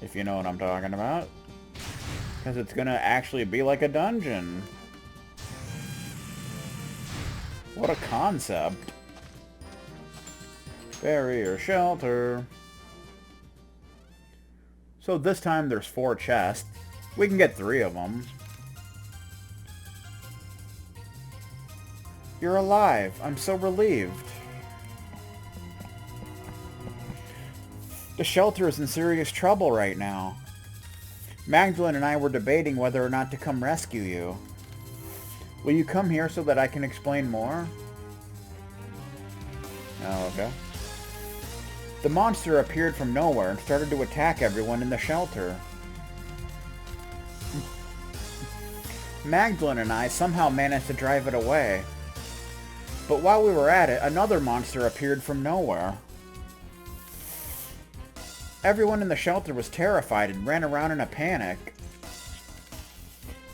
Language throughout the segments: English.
If you know what I'm talking about. Because it's gonna actually be like a dungeon. What a concept. Barrier shelter. So this time there's 4 chests. We can get 3 of them. You're alive. I'm so relieved. The shelter is in serious trouble right now. Magdalene and I were debating whether or not to come rescue you. Will you come here so that I can explain more? Oh, okay. The monster appeared from nowhere and started to attack everyone in the shelter. Magdalene and I somehow managed to drive it away. But while we were at it, another monster appeared from nowhere. Everyone in the shelter was terrified and ran around in a panic.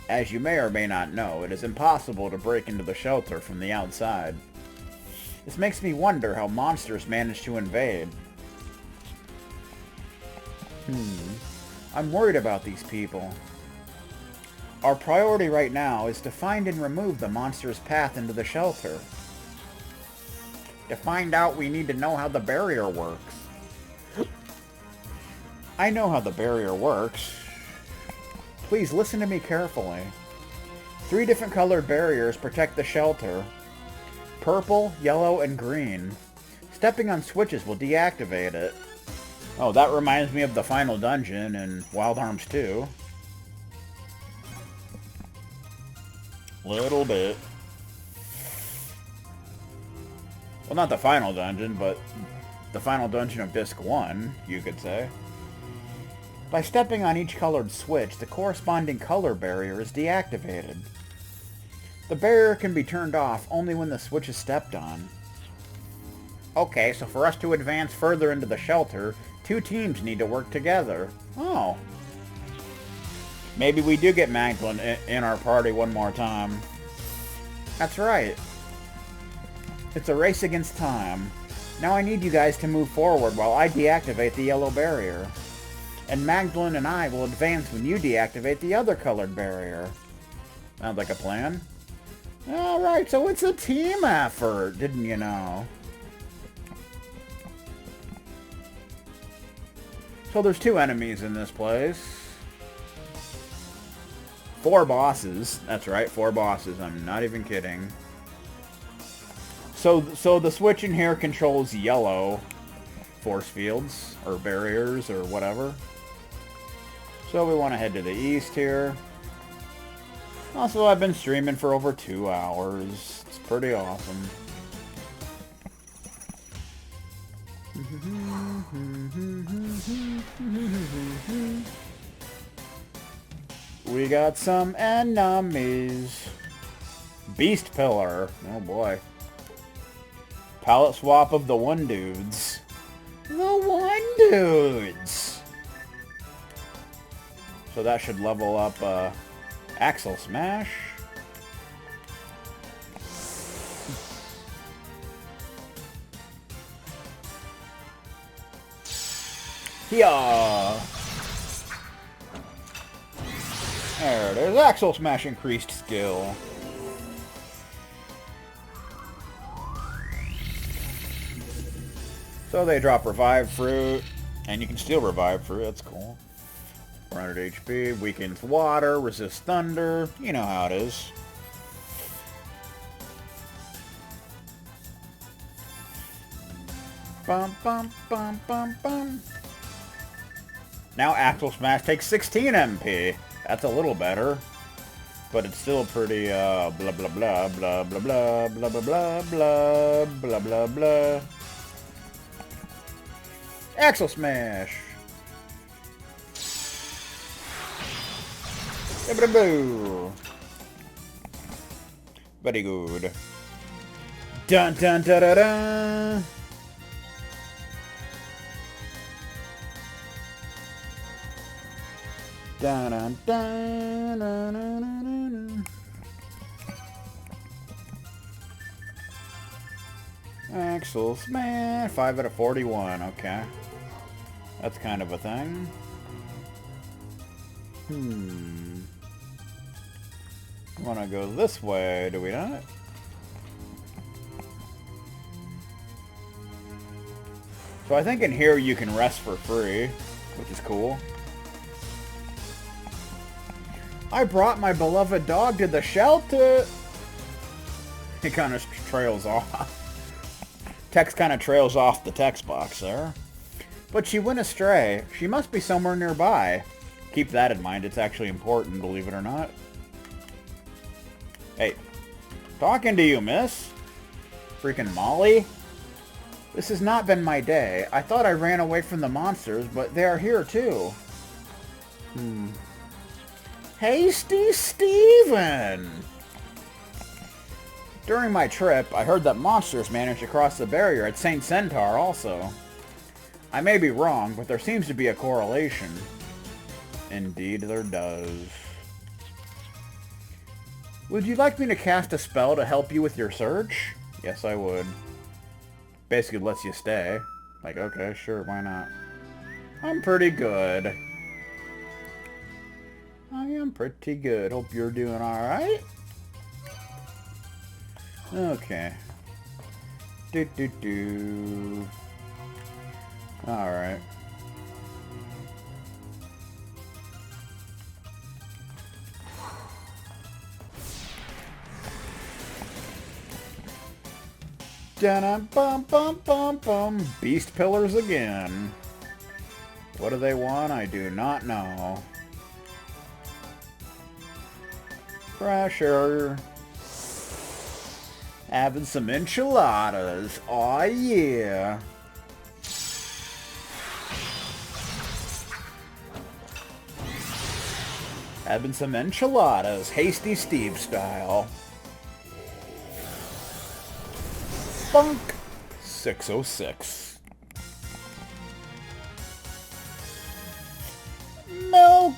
As you may or may not know, it is impossible to break into the shelter from the outside. This makes me wonder how monsters manage to invade. I'm worried about these people. Our priority right now is to find and remove the monster's path into the shelter. To find out, we need to know how the barrier works. I know how the barrier works. Please listen to me carefully. 3 different colored barriers protect the shelter. Purple, yellow, and green. Stepping on switches will deactivate it. Oh, that reminds me of the final dungeon in Wild Arms 2. Little bit. Well, not the final dungeon, but the final dungeon of Disc 1, you could say. By stepping on each colored switch, the corresponding color barrier is deactivated. The barrier can be turned off only when the switch is stepped on. Okay, so for us to advance further into the shelter, 2 teams need to work together. Oh. Maybe we do get Magdalene in our party one more time. That's right. It's a race against time. Now I need you guys to move forward while I deactivate the yellow barrier. And Magdalene and I will advance when you deactivate the other colored barrier. Sounds like a plan. Alright, so it's a team effort, didn't you know? So there's 2 enemies in this place. 4 bosses. That's right, 4 bosses. I'm not even kidding. So the switch in here controls yellow force fields, or barriers, or whatever. So we want to head to the east here. Also, I've been streaming for over 2 hours. It's pretty awesome. We got some enemies. Beast Pillar. Oh boy. Palette swap of the One Dudes. The One Dudes! So that should level up Axle Smash. Yeah. There it is. Axle Smash increased skill. So they drop Revive Fruit, and you can steal Revive Fruit. That's cool. 400 HP, weakens water, resists thunder. You know how it is. Bum, bum, bum, bum, bum. Now Axle Smash takes 16 MP. That's a little better. But it's still pretty, blah, blah, blah, blah, blah, blah, blah, blah, blah, blah, blah, blah, blah. Axle Smash! Boo! Very good. Dun dun da da da! Dun dun dun dun dun dun. Axle Smash! 5 out of 41, okay. That's kind of a thing. We want to go this way, do we not? So I think in here you can rest for free, which is cool. I brought my beloved dog to the shelter. He kind of trails off. Text kind of trails off the text box there. But she went astray. She must be somewhere nearby. Keep that in mind. It's actually important, believe it or not. Hey. Talking to you, miss. Freaking Molly. This has not been my day. I thought I ran away from the monsters, but they are here too. Hasty Steven! During my trip, I heard that monsters managed to cross the barrier at St. Centaur also. I may be wrong, but there seems to be a correlation. Indeed there does. Would you like me to cast a spell to help you with your search? Yes, I would. Basically lets you stay. Like, okay, sure, why not? I'm pretty good. I am pretty good. Hope you're doing alright. Okay. Do. Alright. Bum. Beast pillars again. What do they want? I do not know. Pressure. Having some enchiladas. Aw, yeah. Having some enchiladas. Hasty Steve style. Funk. 606. Milk.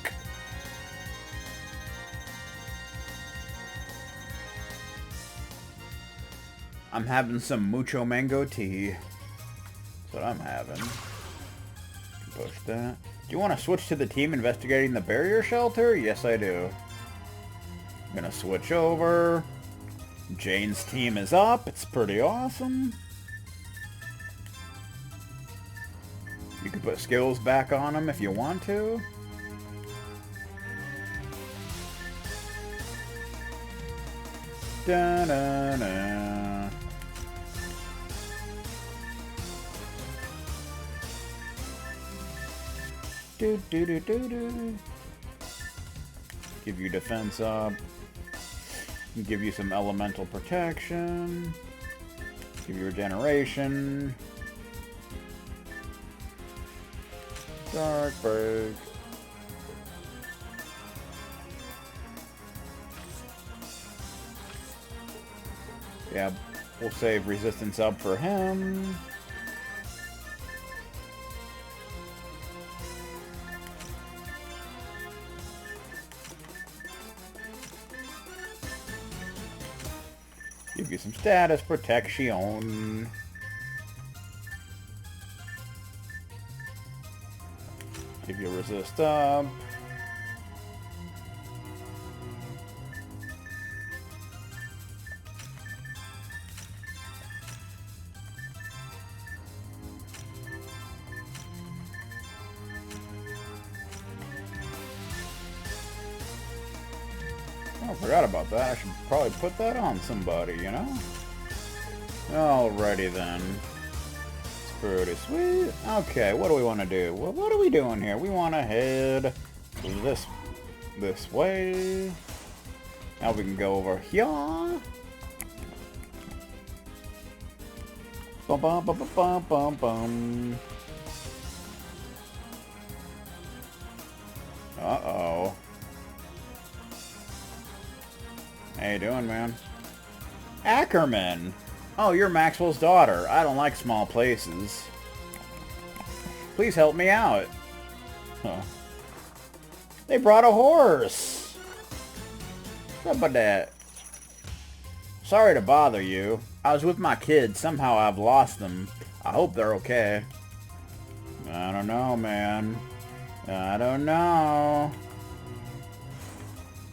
I'm having some mucho mango tea. That's what I'm having. Push that. Do you want to switch to the team investigating the barrier shelter? Yes, I do. I'm gonna switch over. Jane's team is up. It's pretty awesome. You can put skills back on them if you want to. Da-da-da. Do. Give you defense up. Give you some elemental protection. Give you regeneration. Dark break. Yeah, we'll save resistance up for him. Give you some status protection. Give you resist up. Oh, I forgot about that. I should probably put that on somebody, you know? Alrighty then. It's pretty sweet. Okay, what do we want to do? Well, what are we doing here? We want to head this way. Now we can go over here. Bum bum bum bum bum bum. Uh-oh. How you doing, man? Ackerman! Oh, you're Maxwell's daughter. I don't like small places. Please help me out. Huh. They brought a horse! What about that? Sorry to bother you. I was with my kids. Somehow I've lost them. I hope they're okay. I don't know, man. I don't know.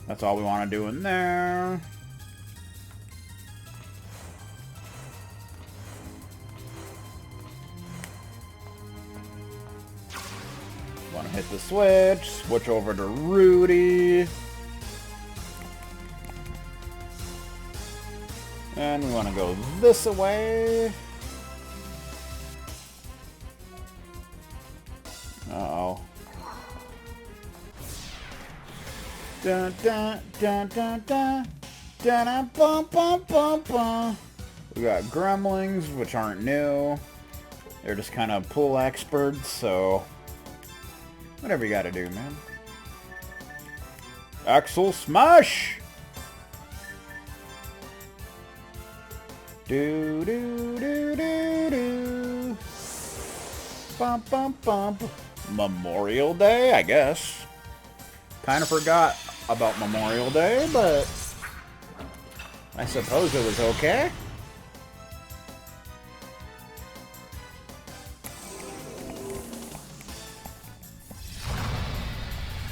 That's all we want to do in there. Want to hit the switch. Switch over to Rudy. And we want to go this way. Uh-oh. Dun dun dun dun dun dun dun bum bum bum bum. We got gremlings, which aren't new. They're just kind of pool experts, so whatever you gotta do, man. Axel smash! Do do do do do. Bum bum bum. Memorial Day, I guess. Kind of forgot about Memorial Day, but I suppose it was okay.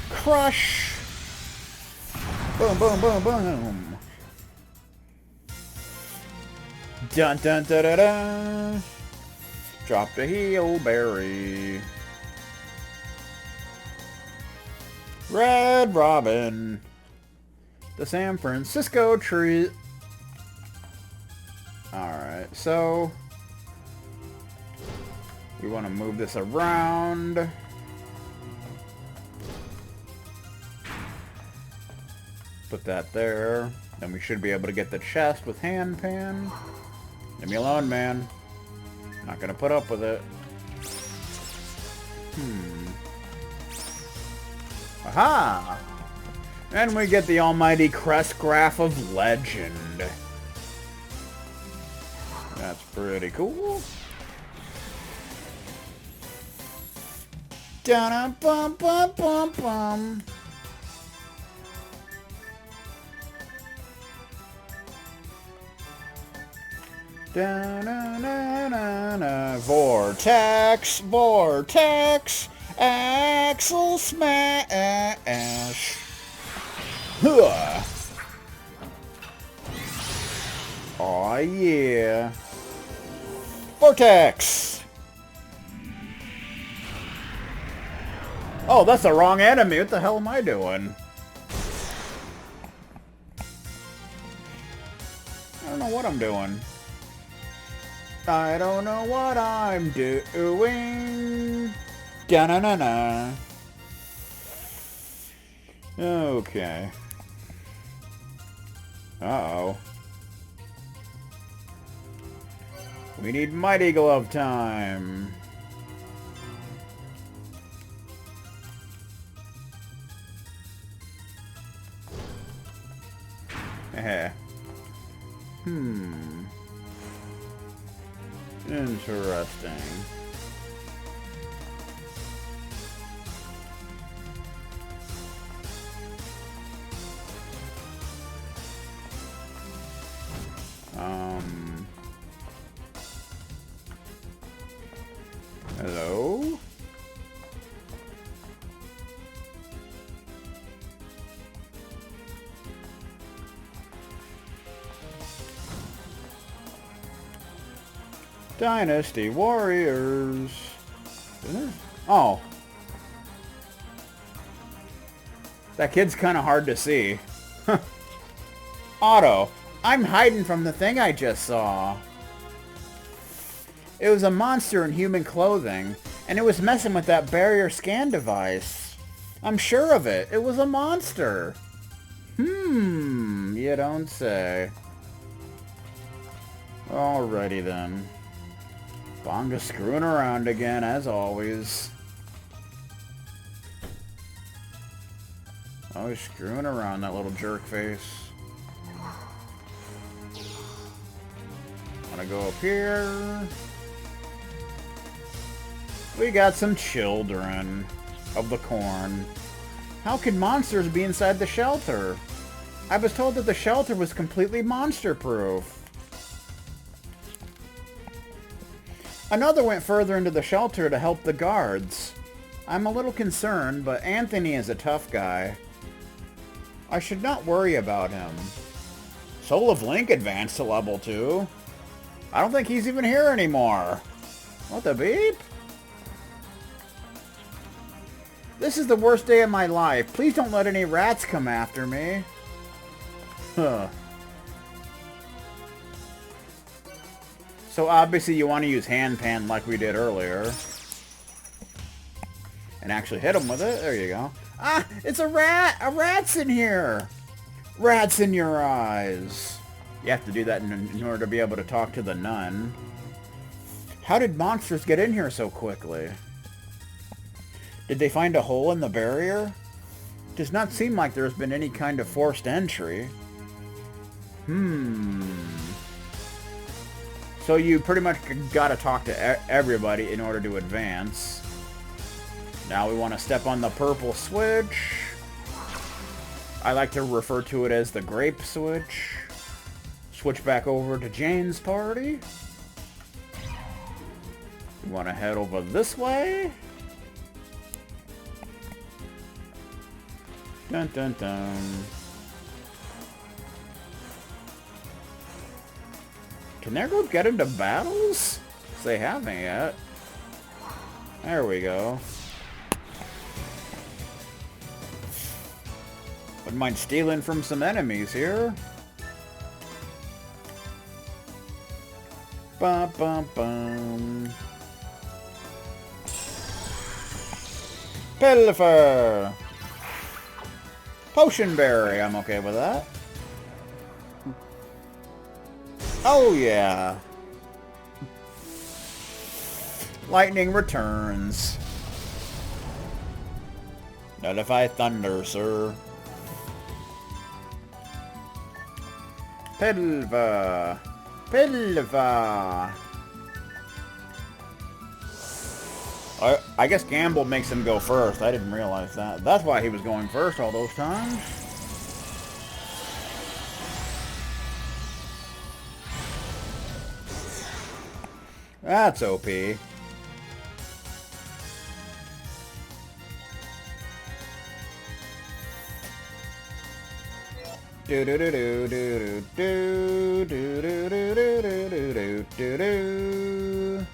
Crush! Boom, boom, boom, boom. Dun dun da da da. Drop the heel berry. Red Robin. The San Francisco tree. Alright, so we want to move this around. Put that there. Then we should be able to get the chest with hand pan. Leave me alone, man. Not gonna put up with it. Aha! And we get the almighty crest graph of legend. That's pretty cool. Da-da-bum-bum-bum-bum. Da-na-na-na-na. Vortex, vortex, Axel smash. Huh. Aw, yeah. Vortex. Oh, that's the wrong enemy. What the hell am I doing? I don't know what I'm doing. I don't know what I'm doing. Da-na-na-na. Okay. Uh-oh. We need Mighty Glove time. Eh. Interesting. Hello? Dynasty Warriors. Oh. That kid's kind of hard to see. Otto, I'm hiding from the thing I just saw. It was a monster in human clothing, and it was messing with that barrier scan device. I'm sure of it. It was a monster. You don't say. Alrighty then. Bonga screwing around again, as always. Always screwing around, that little jerk face. Wanna go up here? We got some children of the corn. How could monsters be inside the shelter? I was told that the shelter was completely monster-proof. Another went further into the shelter to help the guards. I'm a little concerned, but Anthony is a tough guy. I should not worry about him. Soul of Link advanced to level 2. I don't think he's even here anymore. What the beep? This is the worst day of my life. Please don't let any rats come after me. Huh. So obviously you want to use hand pan like we did earlier. And actually hit him with it. There you go. Ah! It's a rat! A rat's in here! Rats in your eyes. You have to do that in order to be able to talk to the nun. How did monsters get in here so quickly? Did they find a hole in the barrier? Does not seem like there's been any kind of forced entry. So you pretty much gotta talk to everybody in order to advance. Now we want to step on the purple switch. I like to refer to it as the grape switch. Switch back over to Jane's party. We want to head over this way. Dun dun dun. Can their group get into battles? They haven't yet. There we go. Wouldn't mind stealing from some enemies here. Bum bum bum. Pilfer! Potion berry, I'm okay with that. Oh yeah. Lightning returns. Notify thunder, sir. Pilfer. Pilfer. I guess Gamble makes him go first. I didn't realize that. That's why he was going first all those times. That's OP. Do do do do do do do do do do do do do.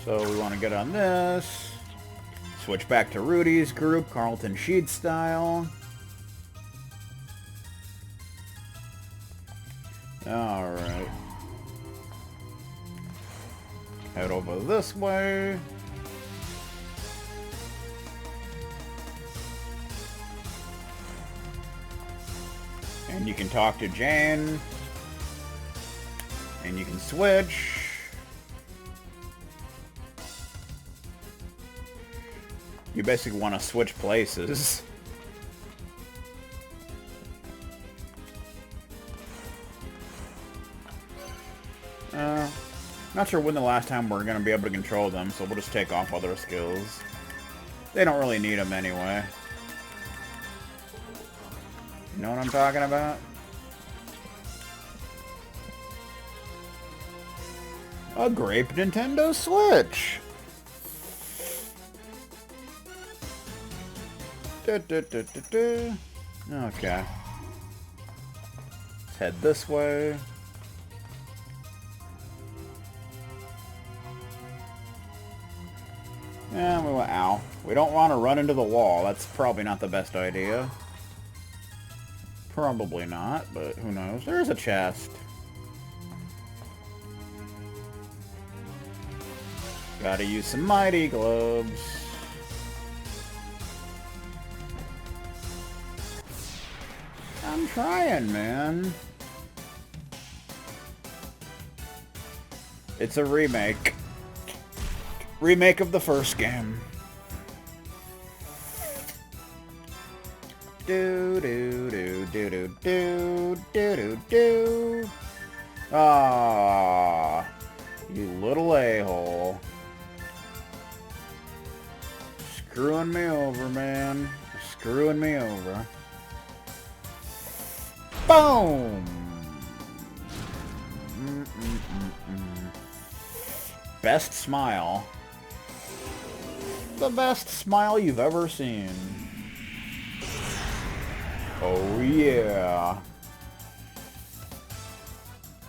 So we want to get on this. Switch back to Rudy's group, Carlton Sheed style. Alright. Head over this way. And you can talk to Jane. And you can switch. You basically want to switch places. Not sure when the last time we're going to be able to control them, so we'll just take off other skills. They don't really need them anyway. You know what I'm talking about? A grape Nintendo Switch! Okay. Let's head this way. Yeah, we went, ow. We don't want to run into the wall. That's probably not the best idea. Probably not, but who knows. There's a chest. Gotta use some mighty gloves. I'm trying, man. It's a remake. Remake of the first game. Do do do do do do do do do. Ah, you little a-hole. Screwing me over, man. Screwing me over. Boom! best smile. The best smile you've ever seen. Oh yeah.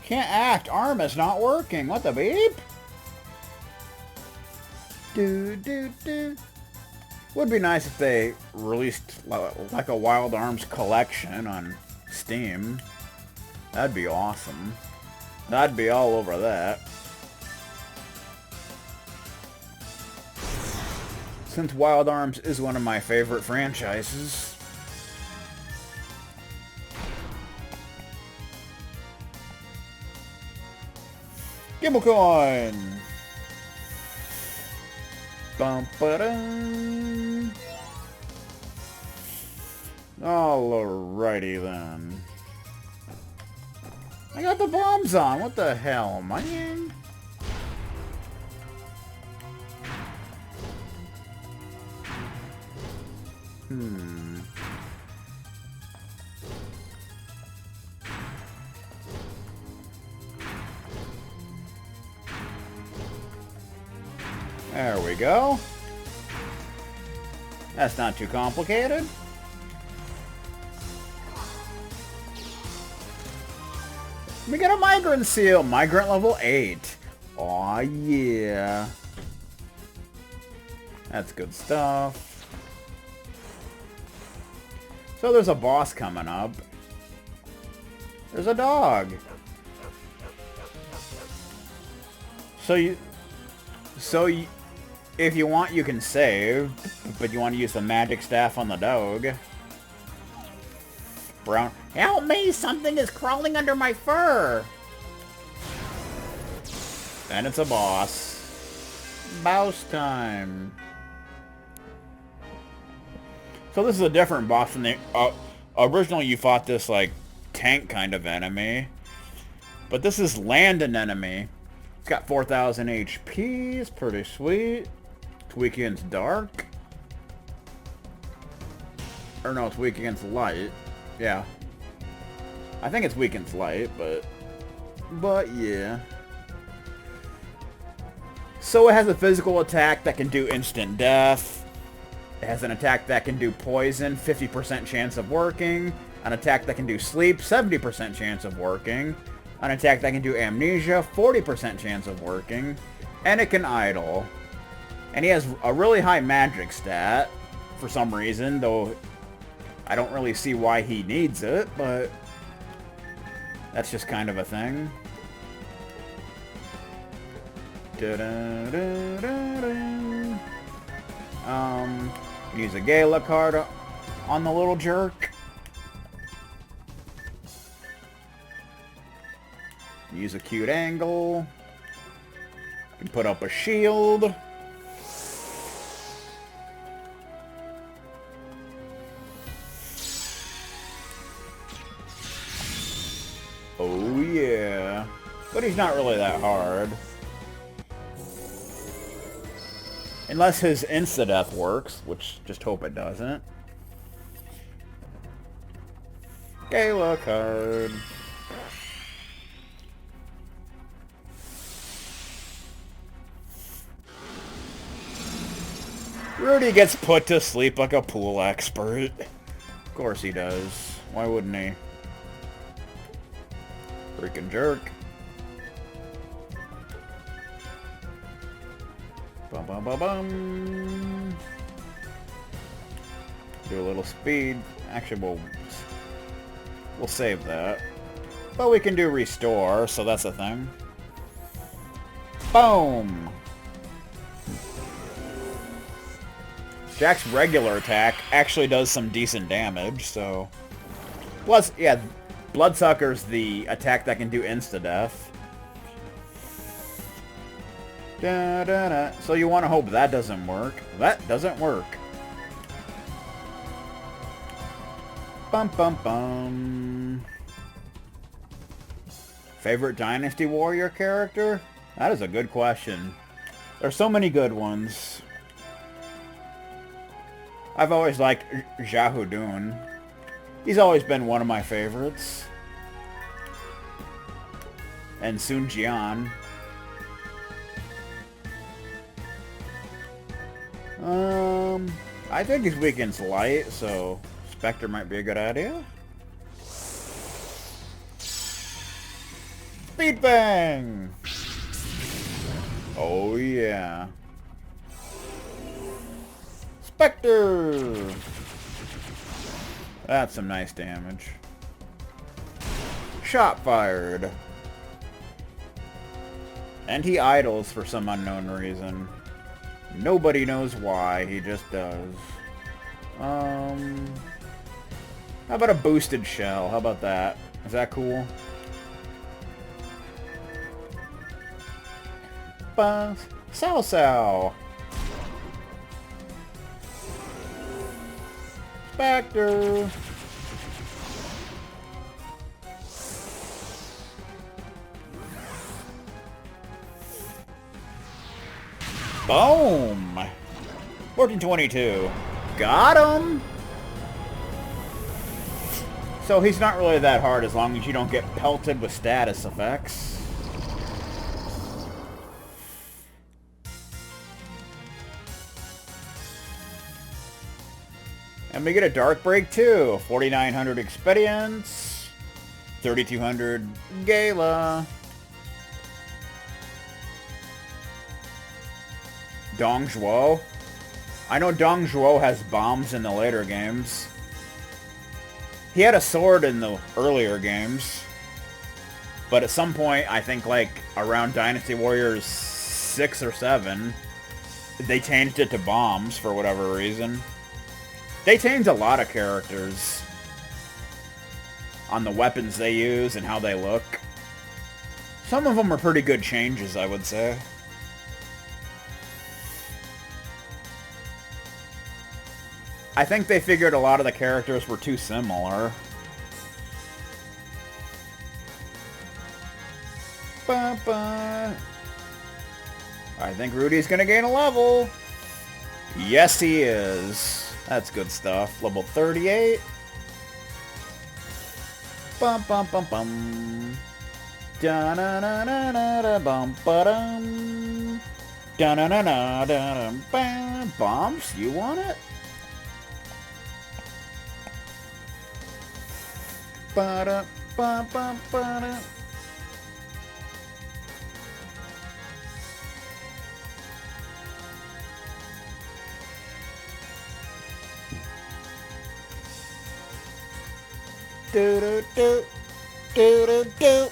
Can't act. Arm is not working. What the beep? Do. Would be nice if they released like a Wild Arms collection on Steam. That'd be awesome. I'd be all over that. Since Wild Arms is one of my favorite franchises. Gimbal coin! Bum-ba-dum. Alrighty then. I got the bombs on. What the hell, man? There we go. That's not too complicated. We got a migrant seal. Migrant level 8. Aw, yeah. That's good stuff. So there's a boss coming up. There's a dog. So if you want, you can save, but you want to use the magic staff on the dog. Brown. Help me! Something is crawling under my fur! And it's a boss. Boss time. So this is a different boss from the... originally you fought this, like, tank kind of enemy. But this is land an enemy. It's got 4,000 HP. It's pretty sweet. It's weak against dark. Or no, it's weak against light. Yeah. I think it's weak against light, but yeah. So it has a physical attack that can do instant death. It has an attack that can do poison, 50% chance of working. An attack that can do sleep, 70% chance of working. An attack that can do amnesia, 40% chance of working. And it can idle. And he has a really high magic stat, for some reason, though I don't really see why he needs it, but that's just kind of a thing. Use a Gala card on the little jerk. Use a cute angle. You can put up a shield. Oh yeah. But he's not really that hard. Unless his insta-death works, which just hope it doesn't. Gala card. Rudy gets put to sleep like a pool expert. Of course he does. Why wouldn't he? Freaking jerk. Bum bum bum bum. Do a little speed. Actually, we'll save that. But we can do restore, so that's a thing. Boom! Jack's regular attack actually does some decent damage, so... Plus, yeah, Bloodsucker's the attack that can do insta-death. Da, da, da. So you want to hope that doesn't work. That doesn't work. Bum bum bum. Favorite Dynasty Warrior character? That is a good question. There's so many good ones. I've always liked Jahudun. He's always been one of my favorites. And Sun Jian. I think he's weak against light, so Spectre might be a good idea. Speed Bang! Oh yeah. Spectre! That's some nice damage. Shot fired. And he idles for some unknown reason. Nobody knows why, he just does. How about a boosted shell? How about that? Is that cool? Sow. Spectre. Boom! 1422. Got him! So he's not really that hard as long as you don't get pelted with status effects. And we get a Dark Break too. 4,900 Expedience. 3,200 Gala. Dong Zhuo. I know Dong Zhuo has bombs in the later games. He had a sword in the earlier games. But at some point, I think like around Dynasty Warriors 6 or 7, they changed it to bombs for whatever reason. They changed a lot of characters on the weapons they use and how they look. Some of them are pretty good changes, I would say. I think they figured a lot of the characters were too similar. I think Rudy's gonna gain a level. Yes, he is. That's good stuff. Level 38. Bum bum bum bum. Da na na na na da bum ba dum. Da na na na da bam. Bombs? You want it? Ba da ba ba ba da. Do do do do do do.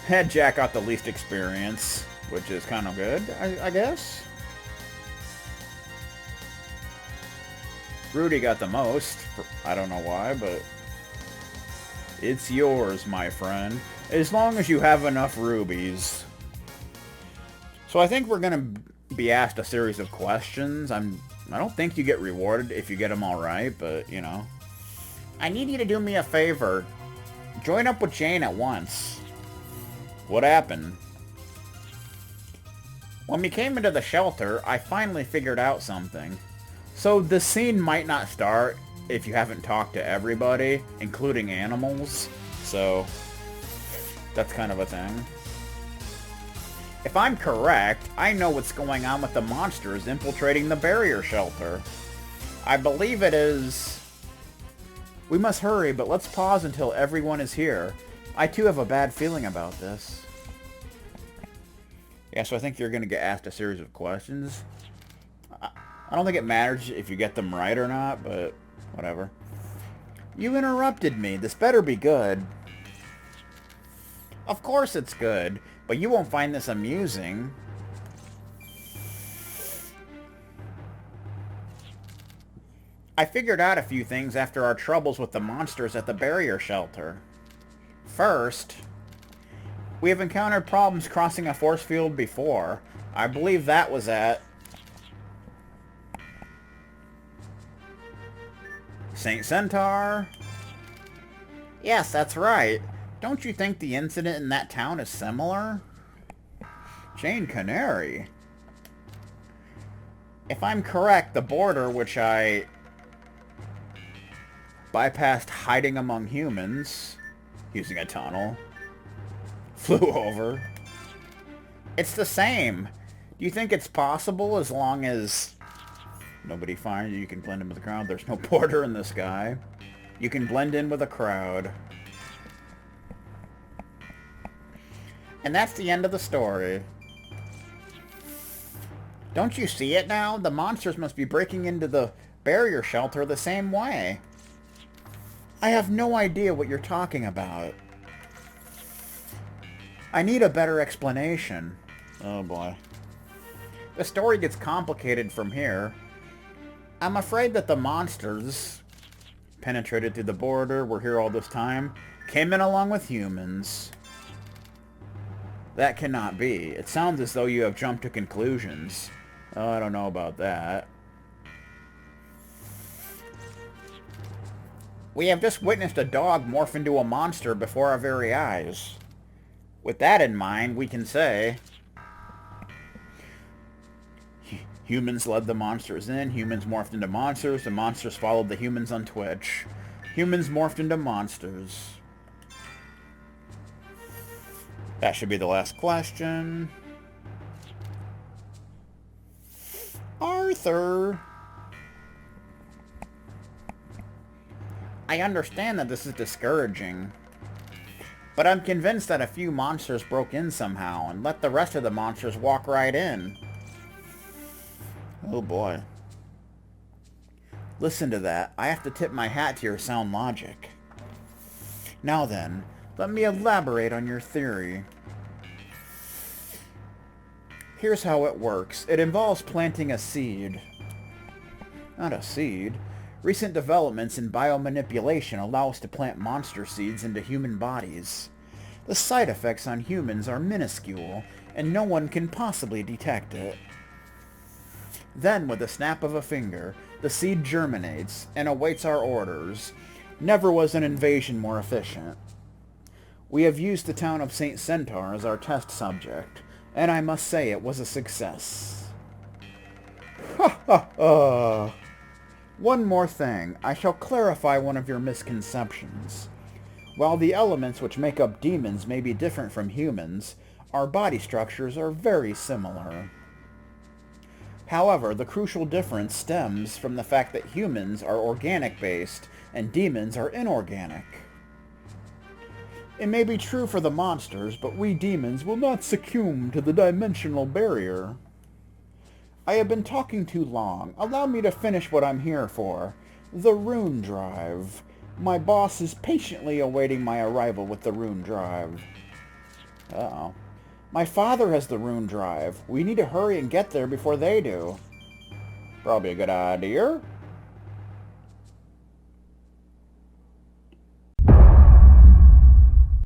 Had Jack got the least experience, which is kind of good, I guess. Rudy got the most. I don't know why, but it's yours, my friend. As long as you have enough rubies. So I think we're gonna be asked a series of questions. I don't think you get rewarded if you get them all right, but you know. I need you to do me a favor. Join up with Jane at once. What happened? When we came into the shelter, I finally figured out something. So the scene might not start if you haven't talked to everybody, including animals. So that's kind of a thing. If I'm correct, I know what's going on with the monsters infiltrating the barrier shelter. I believe it is... We must hurry, but let's pause until everyone is here. I too have a bad feeling about this. Yeah, so I think you're going to get asked a series of questions. I don't think it matters if you get them right or not, but whatever. You interrupted me. This better be good. Of course it's good, but you won't find this amusing. I figured out a few things after our troubles with the monsters at the barrier shelter. First, we have encountered problems crossing a force field before. I believe that was at St. Centaur? Yes, that's right. Don't you think the incident in that town is similar? Jane Canary. If I'm correct, the border, which I bypassed hiding among humans, using a tunnel, flew over. It's the same. Do you think it's possible as long as Nobody finds you. You can blend in with the crowd. There's no border in the sky. You can blend in with a crowd. And that's the end of the story. Don't you see it now? The monsters must be breaking into the barrier shelter the same way. I have no idea what you're talking about. I need a better explanation. Oh boy. The story gets complicated from here. I'm afraid that the monsters penetrated through the border, were here all this time, came in along with humans. That cannot be. It sounds as though you have jumped to conclusions. Oh, I don't know about that. We have just witnessed a dog morph into a monster before our very eyes. With that in mind, we can say... Humans led the monsters in, humans morphed into monsters, the monsters followed the humans on Twitch. Humans morphed into monsters. That should be the last question. Arthur! I understand that this is discouraging, but I'm convinced that a few monsters broke in somehow and let the rest of the monsters walk right in. Oh boy. Listen to that. I have to tip my hat to your sound logic. Now then, let me elaborate on your theory. Here's how it works. It involves planting a seed. Not a seed. Recent developments in biomanipulation allow us to plant monster seeds into human bodies. The side effects on humans are minuscule, and no one can possibly detect it. Then, with a snap of a finger, the seed germinates and awaits our orders. Never was an invasion more efficient. We have used the town of St. Centaur as our test subject, and I must say it was a success. Ha ha ha! One more thing. I shall clarify one of your misconceptions. While the elements which make up demons may be different from humans, our body structures are very similar. However, the crucial difference stems from the fact that humans are organic-based and demons are inorganic. It may be true for the monsters, but we demons will not succumb to the dimensional barrier. I have been talking too long. Allow me to finish what I'm here for. The rune drive. My boss is patiently awaiting my arrival with the rune drive. Uh-oh. My father has the rune drive. We need to hurry and get there before they do. Probably a good idea.